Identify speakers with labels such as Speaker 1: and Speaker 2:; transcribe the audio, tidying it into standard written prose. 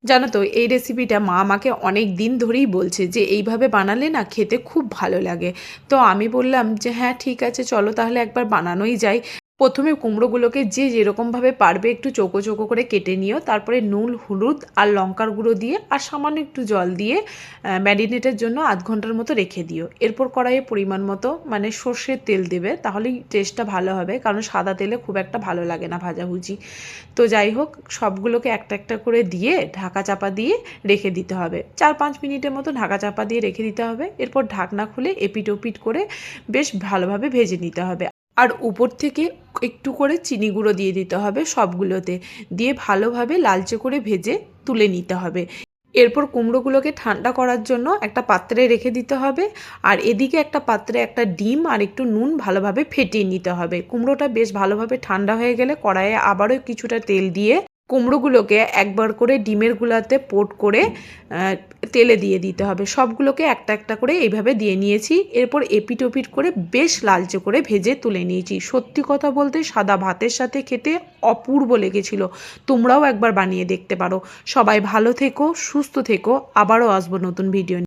Speaker 1: জানো তো এই রেসিপিটা মা আমাকে অনেক দিন ধরেই বলছে যে এইভাবে বানালে না খেতে খুব ভালো লাগে। তো আমি বললাম যে হ্যাঁ ঠিক আছে চলো তাহলে একবার বানানোই যায়। প্রথমে কুমড়োগুলোকে যে যেরকমভাবে পারবে একটু চৌকো চৌকো করে কেটে নিও, তারপরে নুন হলুদ আর লঙ্কার গুঁড়ো দিয়ে আর সামান্য একটু জল দিয়ে ম্যারিনেটের জন্য আধ ঘন্টার মতো রেখে দিও। এরপর কড়াইয়ে পরিমাণ মতো মানে সর্ষের তেল দেবে, তাহলেই টেস্টটা ভালো হবে, কারণ সাদা তেলে খুব একটা ভালো লাগে না ভাজাভুজি। তো যাই হোক, সবগুলোকে একটা একটা করে দিয়ে ঢাকা চাপা দিয়ে রেখে দিতে হবে। 4-5 মিনিটের মতো ঢাকা চাপা দিয়ে রেখে দিতে হবে। এরপর ঢাকনা খুলে এপিট ওপিট করে বেশ ভালোভাবে ভেজে নিতে হবে। আর উপর থেকে একটু করে চিনি গুঁড়ো দিয়ে দিতে হবে সবগুলোতে, দিয়ে ভালোভাবে লালচে করে ভেজে তুলে নিতে হবে। এরপর কুমড়োগুলোকে ঠান্ডা করার জন্য একটা পাত্রে রেখে দিতে হবে। আর এদিকে একটা পাত্রে একটা ডিম আর একটু নুন ভালোভাবে ফেটিয়ে নিতে হবে। কুমড়োটা বেশ ভালোভাবে ঠান্ডা হয়ে গেলে কড়াইয়ে আবারও কিছুটা তেল দিয়ে কুমড়োগুলোকে একবার করে ডিমের গুলাতে পোট করে তেলে দিয়ে দিতে হবে। সবগুলোকে একটা একটা করে এইভাবে দিয়ে নিয়েছি। এরপর এপিট ওপিট করে বেশ লালচে করে ভেজে তুলে নিয়েছি। সত্যি কথা বলতে সাদা ভাতের সাথে খেতে অপূর্ব লেগেছিল। তোমরাও একবার বানিয়ে দেখতে পারো। সবাই ভালো থেকো, সুস্থ থেকো। আবারও আসবো নতুন ভিডিও নিয়ে।